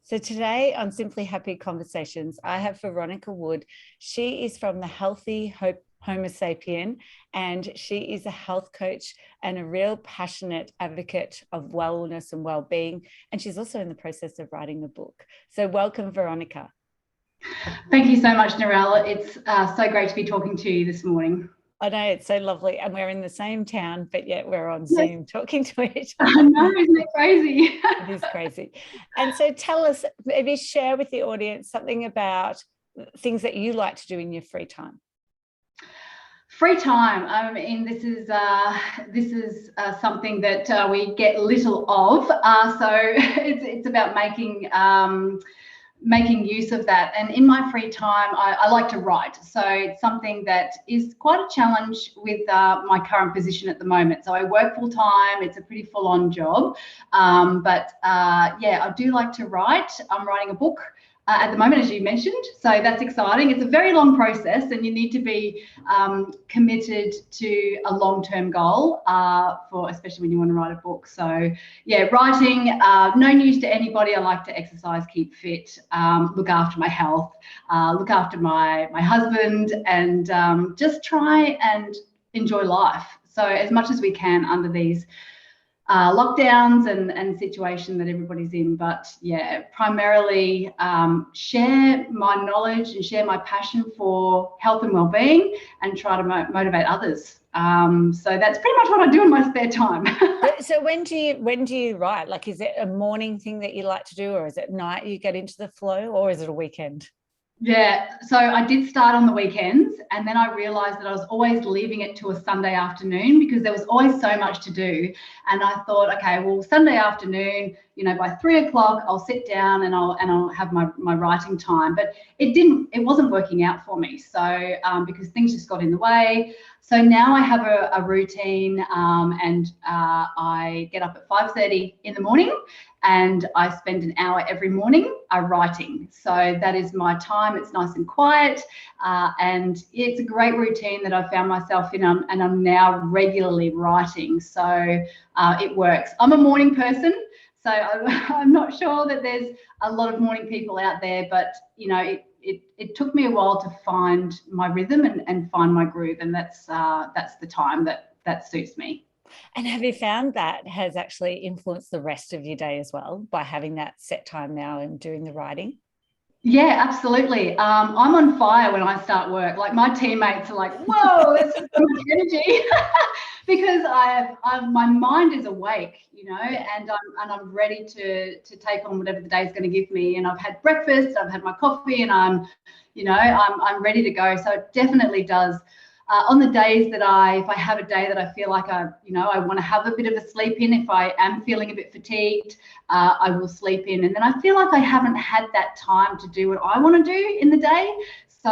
So today on Simply Happy Conversations, I have Veronica Wood. She is from the Healthy Homosapien, and she is a health coach and a real passionate advocate of wellness and well-being. And she's also in the process of writing a book. So welcome, Veronica. Thank you so much, Narelle. It's so great to be talking to you this morning. I know, it's so lovely. And we're in the same town, but yet we're on Zoom talking to each other. I know, isn't it crazy? It is crazy. And so tell us, maybe share with the audience something about things that you like to do in your free time. Free time. I mean, this is something that we get little of. So it's about making use of that. And in my free time, I like to write. So it's something that is quite a challenge with my current position at the moment. So I work full time. It's a pretty full on job. But I do like to write. I'm writing a book at the moment, as you mentioned. So that's exciting. It's a very long process, and you need to be committed to a long-term goal especially when you want to write a book. So yeah, writing, no news to anybody. I like to exercise, keep fit, look after my health, look after my husband, and just try and enjoy life. So as much as we can under these lockdowns and situation that everybody's in. But yeah, primarily share my knowledge and share my passion for health and well-being, and try to motivate others. So that's pretty much what I do in my spare time. So when do you write? Like, is it a morning thing that you like to do, or is it night you get into the flow, or is it a weekend? Yeah, so I did start on the weekends, and then I realized that I was always leaving it to a Sunday afternoon because there was always so much to do. And I thought, okay, well, Sunday afternoon, by 3 o'clock, I'll sit down and I'll have my writing time. But it wasn't working out for me. So because things just got in the way. So now I have a routine, and I get up at 5:30 in the morning, and I spend an hour every morning writing. So that is my time. It's nice and quiet, and it's a great routine that I found myself in, and I'm now regularly writing. So it works. I'm a morning person, so I'm not sure that there's a lot of morning people out there, but it took me a while to find my rhythm and find my groove, and that's the time that suits me. And have you found that has actually influenced the rest of your day as well, by having that set time now and doing the writing? Yeah, absolutely. I'm on fire when I start work. Like, my teammates are like, "Whoa, that's so much energy," because my mind is awake, and I'm ready to take on whatever the day is going to give me. And I've had breakfast, I've had my coffee, and I'm I'm ready to go. So it definitely does. On the days if I have a day that I feel like I want to have a bit of a sleep in, if I am feeling a bit fatigued, I will sleep in. And then I feel like I haven't had that time to do what I want to do in the day. So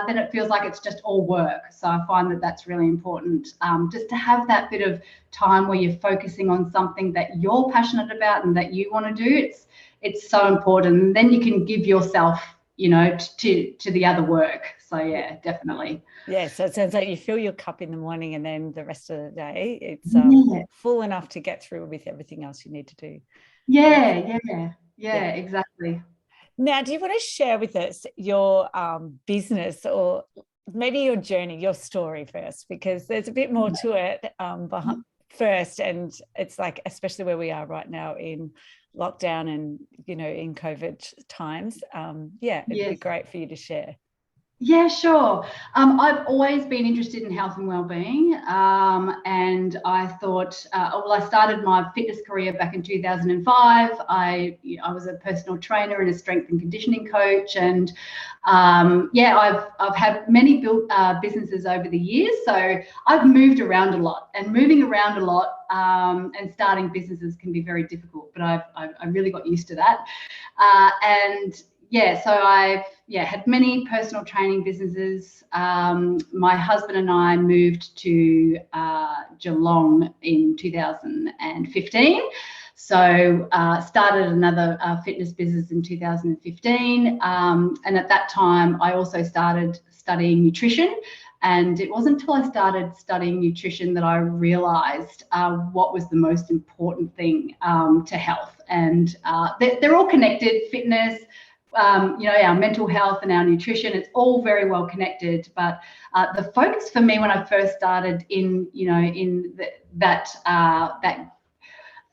then it feels like it's just all work. So I find that that's really important, just to have that bit of time where you're focusing on something that you're passionate about and that you want to do. It's so important. And then you can give yourself, to the other work. So yeah, definitely. Yeah, so it sounds like you fill your cup in the morning, and then the rest of the day it's full enough to get through with everything else you need to do. Yeah, exactly. Now, do you want to share with us your business, or maybe your journey, your story first, because there's a bit more to it behind first, and it's like, especially where we are right now in lockdown and in COVID times, it'd be great for you to share. Yeah, sure. I've always been interested in health and well-being, and I thought, I started my fitness career back in 2005. I was a personal trainer and a strength and conditioning coach, and I've had many businesses over the years. So I've moved around a lot, and moving around a lot and starting businesses can be very difficult, but I really got used to that, so I've had many personal training businesses. My husband and I moved to Geelong in 2015. So started another fitness business in 2015. And at that time, I also started studying nutrition. And it wasn't until I started studying nutrition that I realised what was the most important thing to health. And they're all connected. Fitness, our mental health and our nutrition, it's all very well connected. But the focus for me when I first started in that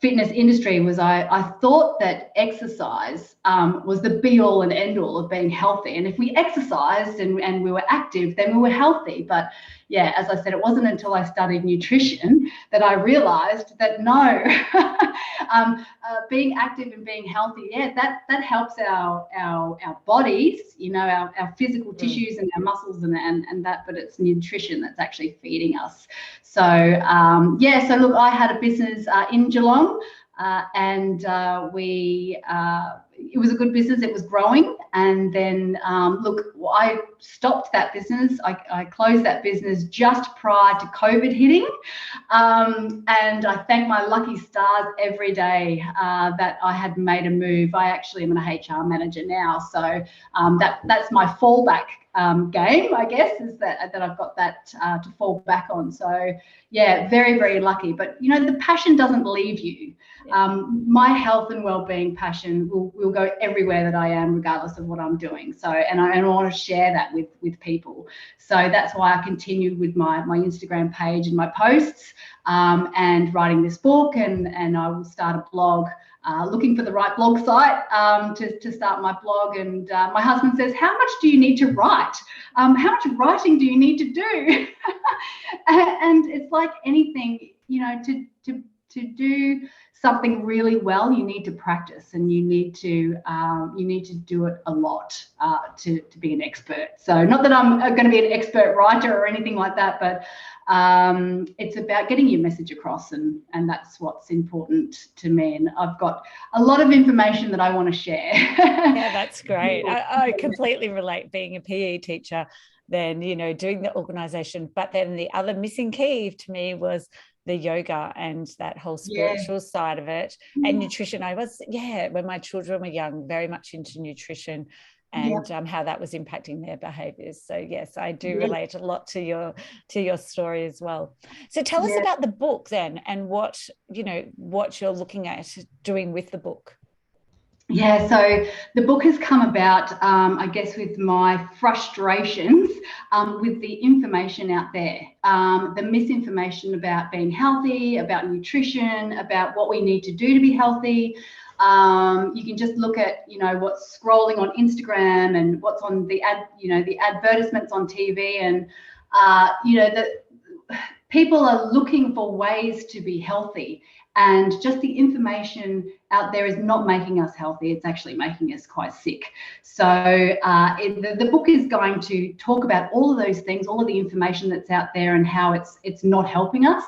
fitness industry was I thought that exercise was the be all and end all of being healthy. And if we exercised and we were active, then we were healthy. But yeah, as I said, it wasn't until I studied nutrition that I realized that no, being active and being healthy, yeah, that helps our bodies, our physical tissues and our muscles and that, but it's nutrition that's actually feeding us. So so look, I had a business in Geelong, and it was a good business. It was growing, and then I stopped that business. I closed that business just prior to COVID hitting, and I thank my lucky stars every day that I had made a move. I actually am an HR manager now, so that's my fallback game, I guess, is that I've got that to fall back on. So yeah, very, very lucky. But the passion doesn't leave you. My health and well-being passion will go everywhere that I am, regardless of what I'm doing. So and I want to share that with people. So that's why I continued with my Instagram page and my posts, and writing this book, and I will start a blog. Looking for the right blog site to start my blog. And my husband says, how much do you need to write? How much writing do you need to do? And it's like anything, to do something really well, you need to practice, and you need to do it a lot to be an expert. So not that I'm going to be an expert writer or anything like that, but it's about getting your message across, and that's what's important to me. And I've got a lot of information that I want to share. Yeah, that's great. I completely relate, being a PE teacher, then doing the organization, but then the other missing key to me was the yoga and that whole spiritual side of it, and nutrition. I was when my children were young, very much into nutrition, and how that was impacting their behaviors. So yes, I do relate a lot to your story as well. So tell us about the book then, and what you're looking at doing with the book. Yeah, so the book has come about, I guess, with my frustrations with the information out there, the misinformation about being healthy, about nutrition, about what we need to do to be healthy. You can just look at, what's scrolling on Instagram and what's on the advertisements on TV, and that people are looking for ways to be healthy. And just the information out there is not making us healthy. It's actually making us quite sick. So the book is going to talk about all of those things, all of the information that's out there, and how it's not helping us,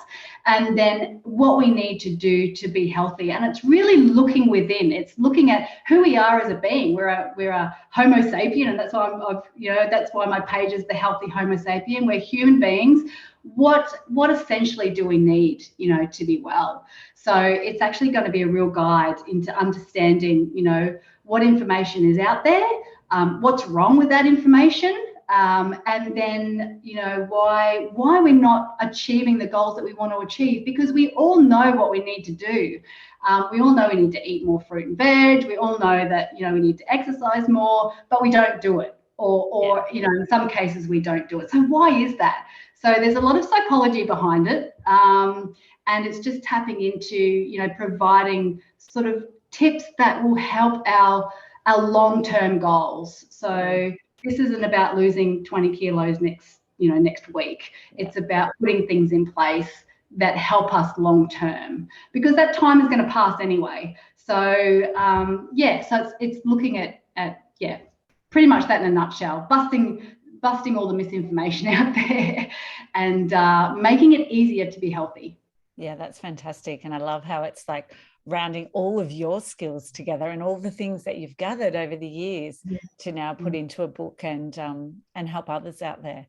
and then what we need to do to be healthy. And it's really looking within. It's looking at who we are as a being. We're a Homo sapien, and that's why that's why my page is the Healthy Homosapien. We're human beings. What essentially do we need, to be well? So it's actually going to be a real guide into understanding, what information is out there, what's wrong with that information, and then, why we're not achieving the goals that we want to achieve, because we all know what we need to do. We all know we need to eat more fruit and veg. We all know that, we need to exercise more, but we don't do it. Or in some cases we don't do it. So why is that? So there's a lot of psychology behind it, and it's just tapping into, providing sort of tips that will help our long-term goals. So this isn't about losing 20 kilos next week. It's about putting things in place that help us long-term, because that time is going to pass anyway. So so it's looking at pretty much that in a nutshell, busting all the misinformation out there, and making it easier to be healthy. Yeah, that's fantastic. And I love how it's like rounding all of your skills together and all the things that you've gathered over the years to now put into a book and help others out there.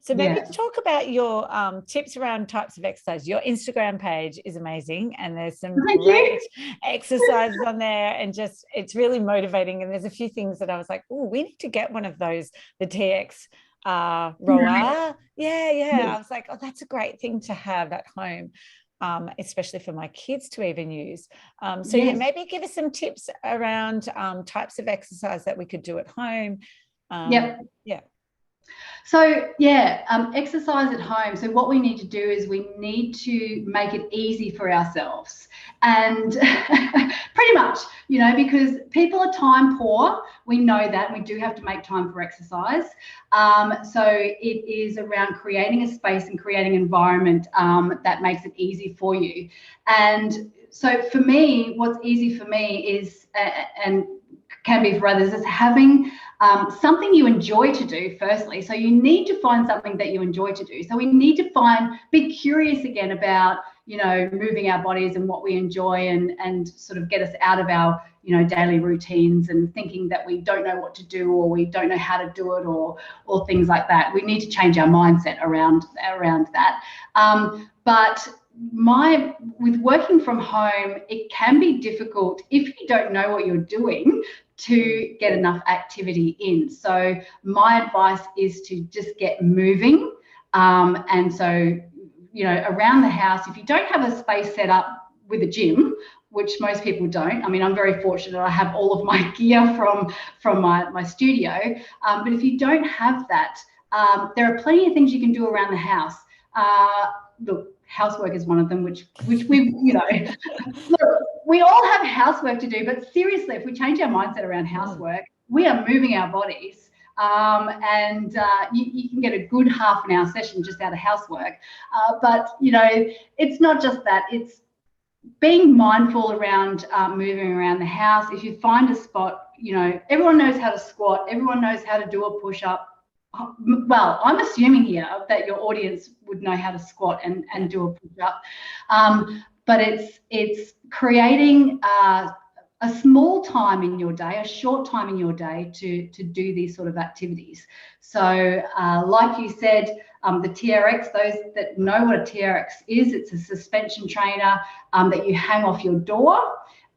So maybe talk about your tips around types of exercise. Your Instagram page is amazing, and there's some great exercises on there, and just it's really motivating. And there's a few things that I was like, oh, we need to get one of those, the TX rower. Yeah. I was like, oh, that's a great thing to have at home. especially for my kids to even use. So yeah, maybe give us some tips around types of exercise that we could do at home. Yeah. So exercise at home. So what we need to do is we need to make it easy for ourselves, and pretty much, because people are time poor. We know that we do have to make time for exercise. So it is around creating a space and creating an environment that makes it easy for you. And so for me, what's easy for me is, and can be for others, is having something you enjoy to do, firstly. So you need to find something that you enjoy to do. So we need to be curious again about, moving our bodies and what we enjoy, and sort of get us out of our, daily routines and thinking that we don't know what to do, or we don't know how to do it, or things like that. We need to change our mindset around that. But with working from home, it can be difficult if you don't know what you're doing to get enough activity in. So my advice is to just get moving. And so, around the house, if you don't have a space set up with a gym, which most people don't. I mean, I'm very fortunate. I have all of my gear from my studio. But if you don't have that, there are plenty of things you can do around the house. Look, housework is one of them, which we, look, we all have housework to do, but seriously, if we change our mindset around housework, we are moving our bodies. And you can get a good half an hour session just out of housework. But, it's not just that. It's being mindful around moving around the house. If you find a spot, everyone knows how to squat. Everyone knows how to do a push-up. Well, I'm assuming here that your audience would know how to squat and do a push-up. But it's creating a small time in your day, a short time in your day to do these sort of activities. So like you said, the TRX, those that know what a TRX is, it's a suspension trainer that you hang off your door,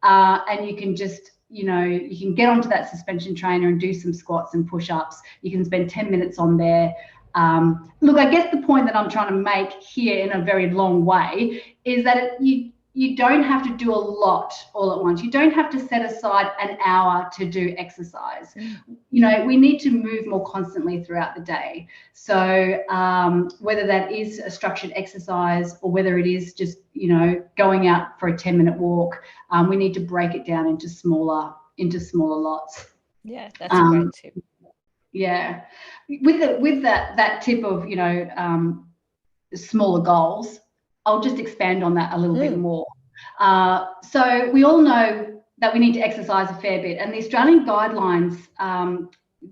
and you can just, you can get onto that suspension trainer and do some squats and push-ups. You can spend 10 minutes on there. Look, I guess the point that I'm trying to make here in a very long way is that you don't have to do a lot all at once. You don't have to set aside an hour to do exercise. We need to move more constantly throughout the day. So whether that is a structured exercise or whether it is just, going out for a 10-minute walk, we need to break it down into smaller lots. Yeah, that's a great tip. Yeah. With that tip of, smaller goals, I'll just expand on that a little bit more. So we all know that we need to exercise a fair bit, and the Australian guidelines,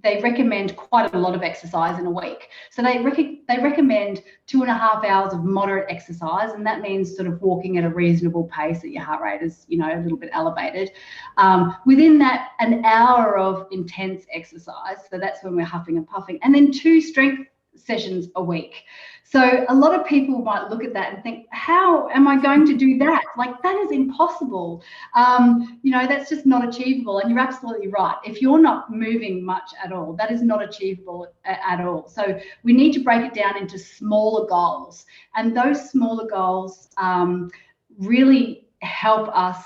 they recommend quite a lot of exercise in a week. So they recommend 2.5 hours of moderate exercise, and that means sort of walking at a reasonable pace, that your heart rate is, a little bit elevated. Within that, an hour of intense exercise. So that's when we're huffing and puffing, and then 2 strength sessions a week. So a lot of people might look at that and think, how am I going to do that? Like, that is impossible. That's just not achievable. And you're absolutely right. If you're not moving much at all, that is not achievable at all. So we need to break it down into smaller goals. And those smaller goals really help us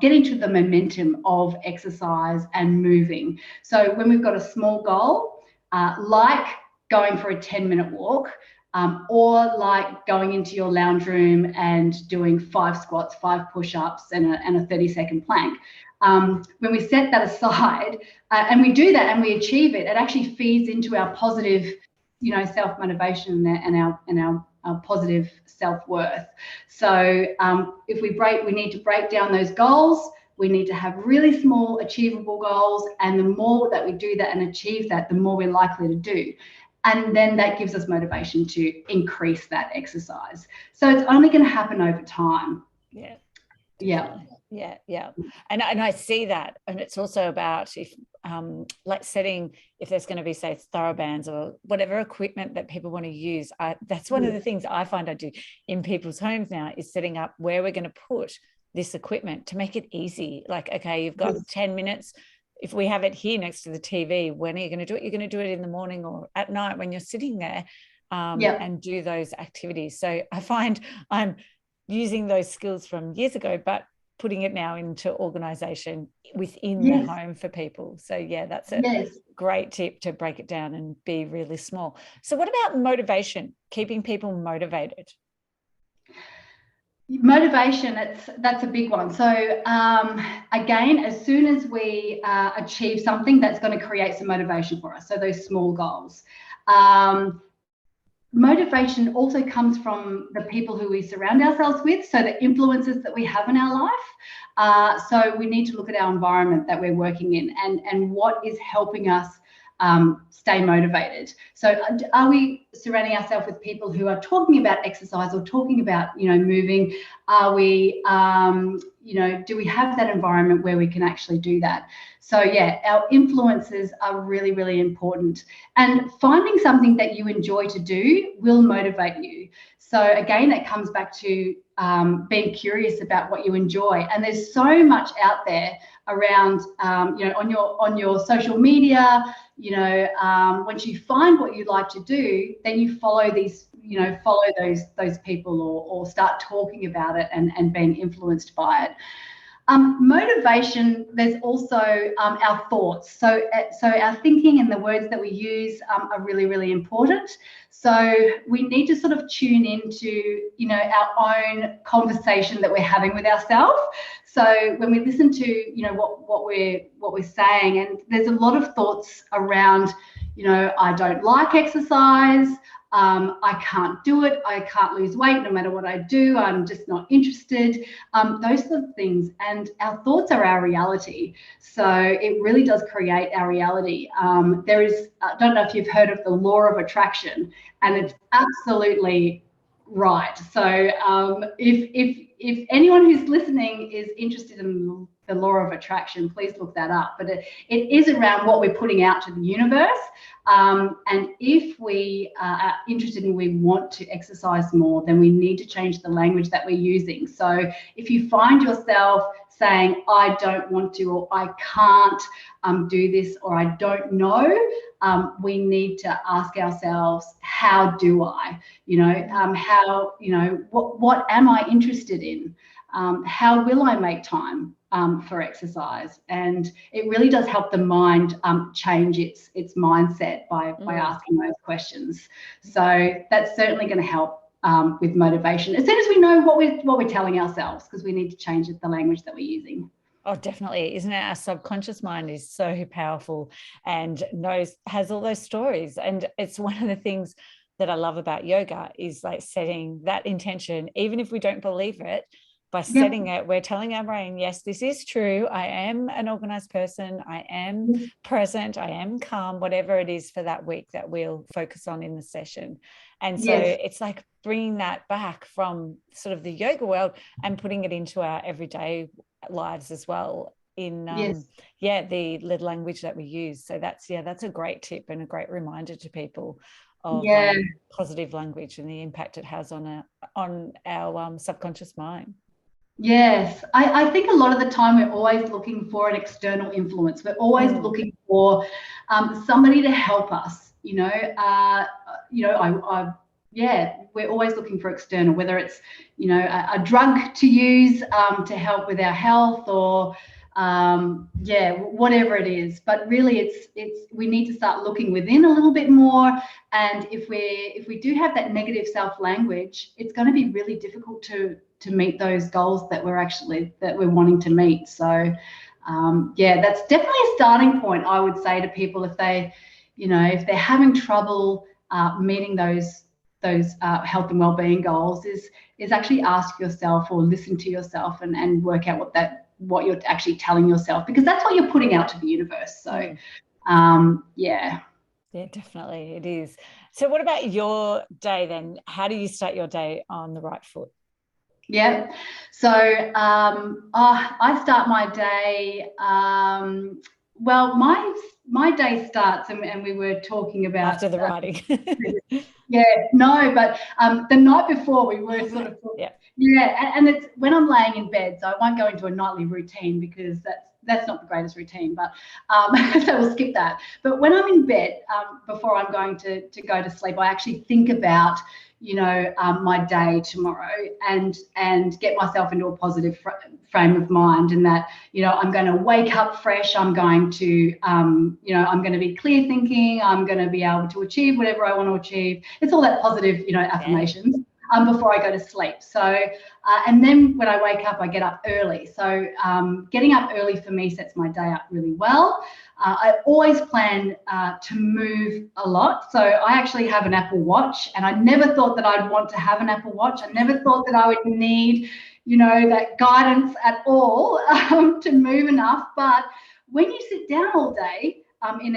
get into the momentum of exercise and moving. So when we've got a small goal, like going for a 10-minute walk, or like going into your lounge room and doing 5 squats, 5 push-ups, and a 30-second plank. When we set that aside and we do that and we achieve it, it actually feeds into our positive, self-motivation and our positive self-worth. So if we need to break down those goals. We need to have really small, achievable goals, and the more that we do that and achieve that, the more we're likely to do. And then that gives us motivation to increase that exercise. So it's only going to happen over time. Yeah. And I see that. And it's also about if setting, if there's going to be, say, ThoroBands or whatever equipment that people want to use. That's one of the things I find I do in people's homes now, is setting up where we're going to put this equipment to make it easy. Like, okay, you've got 10 minutes. If we have it here next to the TV, when are you going to do it? You're going to do it in the morning or at night when you're sitting there and do those activities. So I find I'm using those skills from years ago, but putting it now into organization within Yes. the home for people. So yeah, that's a Yes. great tip to break it down and be really small. So what about motivation, keeping people motivated? Motivation, that's a big one. So again, as soon as we achieve something, that's going to create some motivation for us. So those small goals. Motivation also comes from the people who we surround ourselves with, so the influences that we have in our life. So we need to look at our environment that we're working in and what is helping us stay motivated. So are we surrounding ourselves with people who are talking about exercise or talking about, moving? Are we, do we have that environment where we can actually do that? So yeah, our influences are really, really important. And finding something that you enjoy to do will motivate you. So again, that comes back to being curious about what you enjoy. And there's so much out there around, on your social media. Once you find what you like to do, then you follow those people or start talking about it and being influenced by it. Motivation, there's also our thoughts. So our thinking and the words that we use are really, really important. So we need to sort of tune into, our own conversation that we're having with ourselves. So when we listen to, what we're saying, and there's a lot of thoughts around, I don't like exercise. I can't do it. I can't lose weight no matter what I do. I'm just not interested. Those sort of things. And our thoughts are our reality. So it really does create our reality. There is, I don't know if you've heard of the law of attraction, and it's absolutely right. So if anyone who's listening is interested in the law of attraction, please look that up. But it is around what we're putting out to the universe. And if we are interested and we want to exercise more, then we need to change the language that we're using. So if you find yourself saying, I don't want to, or I can't do this, or I don't know, we need to ask ourselves, how do I? What am I interested in? How will I make time for exercise? And it really does help the mind change its mindset by asking those questions. So that's certainly going to help with motivation. As soon as we know what we're telling ourselves, because we need to change the language that we're using. Oh, definitely. Isn't it? Our subconscious mind is so powerful and has all those stories. And it's one of the things that I love about yoga is like setting that intention, even if we don't believe it. By setting it, we're telling our brain, yes, this is true. I am an organized person. I am present. I am calm, whatever it is for that week that we'll focus on in the session. And so it's like bringing that back from sort of the yoga world and putting it into our everyday lives as well in, the little language that we use. So that's a great tip and a great reminder to people of positive language and the impact it has on our subconscious mind. Yes, I think a lot of the time we're always looking for an external influence. We're always looking for somebody to help us. We're always looking for external, whether it's a drug to use to help with our health or whatever it is. But really, it's we need to start looking within a little bit more. And if we do have that negative self-language, it's going to be really difficult to meet those goals that we're wanting to meet. So that's definitely a starting point, I would say, to people if they're having trouble meeting those health and wellbeing goals, is actually ask yourself or listen to yourself and work out what you're actually telling yourself, because that's what you're putting out to the universe. So yeah, definitely it is. So what about your day then? How do you start your day on the right foot? Yeah. So I start my day. Well, my day starts, and we were talking about after the writing. But the night before we were sort of and it's when I'm laying in bed. So I won't go into a nightly routine because that's not the greatest routine, but so we'll skip that. But when I'm in bed, before I'm going to go to sleep, I actually think about, my day tomorrow, and get myself into a positive frame of mind, and that, I'm going to wake up fresh. I'm going to, I'm going to be clear thinking. I'm going to be able to achieve whatever I want to achieve. It's all that positive, affirmations. Before I go to sleep. So, and then when I wake up, I get up early. So getting up early for me sets my day up really well. I always plan to move a lot. So I actually have an Apple Watch, and I never thought that I'd want to have an Apple Watch. I never thought that I would need, that guidance at all to move enough. But when you sit down all day, in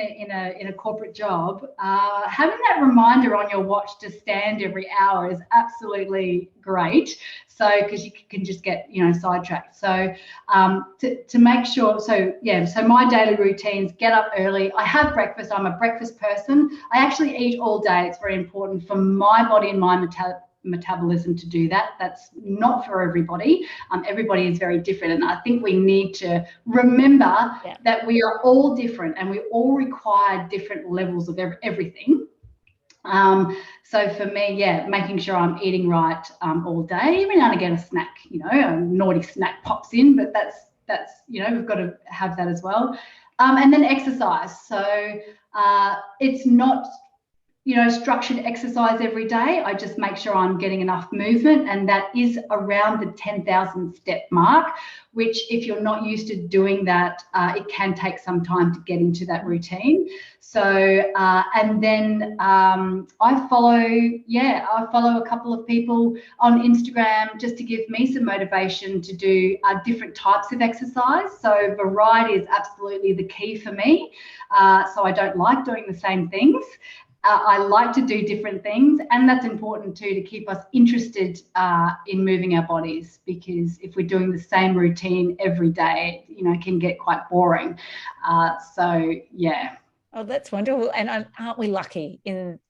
a corporate job, having that reminder on your watch to stand every hour is absolutely great. So, because you can just get, sidetracked. So to make sure, so my daily routines: get up early. I have breakfast. I'm a breakfast person. I actually eat all day. It's very important for my body and my metabolism to do that. That's not for everybody. Everybody is very different, and I think we need to remember that we are all different, and we all require different levels of everything. So for me, making sure I'm eating right all day. Every now and again a snack, a naughty snack pops in, but that's we've got to have that as well. And then exercise. So it's not structured exercise every day. I just make sure I'm getting enough movement, and that is around the 10,000 step mark, which, if you're not used to doing that, it can take some time to get into that routine. So, and then I follow a couple of people on Instagram just to give me some motivation to do different types of exercise. So variety is absolutely the key for me. So I don't like doing the same things. I like to do different things, and that's important too, to keep us interested in moving our bodies, because if we're doing the same routine every day, it can get quite boring. So yeah. Oh, that's wonderful. And aren't we lucky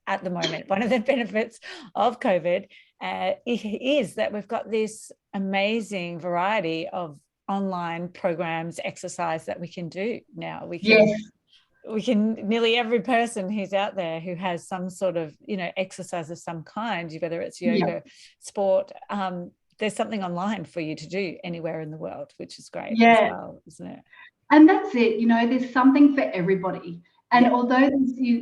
at the moment? One of the benefits of COVID is that we've got this amazing variety of online programs, exercise that we can do now. Nearly every person who's out there who has some sort of, exercise of some kind, whether it's yoga, sport, there's something online for you to do anywhere in the world, which is great as well, isn't it? And that's it. There's something for everybody. And although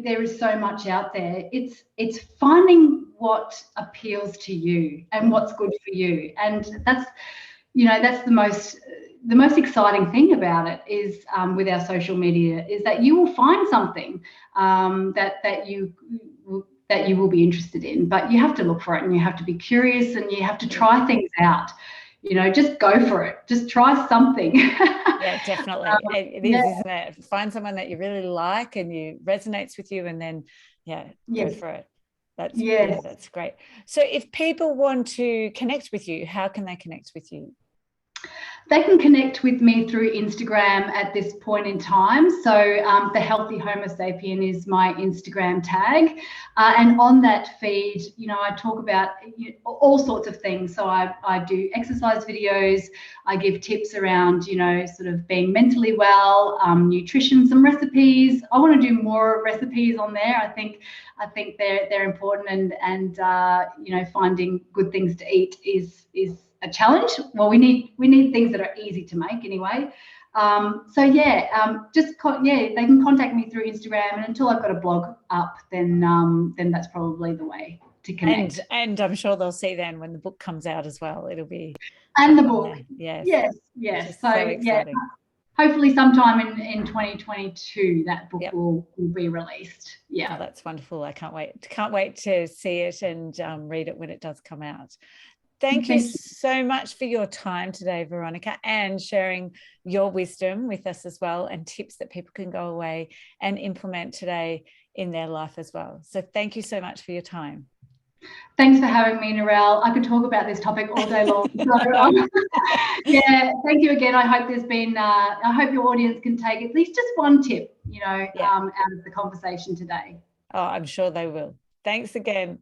there is so much out there, it's finding what appeals to you and what's good for you. And that's the most exciting thing about it is with our social media, is that you will find something that you will be interested in, but you have to look for it, and you have to be curious, and you have to try things out. Just go for it. Just try something. Yeah, definitely. It is, isn't it? Find someone that you really like and resonates with you, and then go for it. That's great. So if people want to connect with you, how can they connect with you? They can connect with me through Instagram at this point in time. So the Healthy Homosapien is my Instagram tag. And on that feed, I talk about all sorts of things. So I do exercise videos. I give tips around, sort of being mentally well, nutrition, some recipes. I want to do more recipes on there. I think they're important, and finding good things to eat is a challenge. Well, we need things that are easy to make anyway. They can contact me through Instagram, and until I've got a blog up, then that's probably the way to connect. And I'm sure they'll see then when the book comes out as well. It'll be the book. Yes. So exciting. Hopefully sometime in 2022 that book will be released. Yeah. Oh, that's wonderful. I can't wait to see it and read it when it does come out. Thank you so much for your time today, Veronica, and sharing your wisdom with us as well, and tips that people can go away and implement today in their life as well. So thank you so much for your time. Thanks for having me, Narelle. I could talk about this topic all day long. Thank you again. I hope your audience can take at least just one tip, out of the conversation today. Oh, I'm sure they will. Thanks again.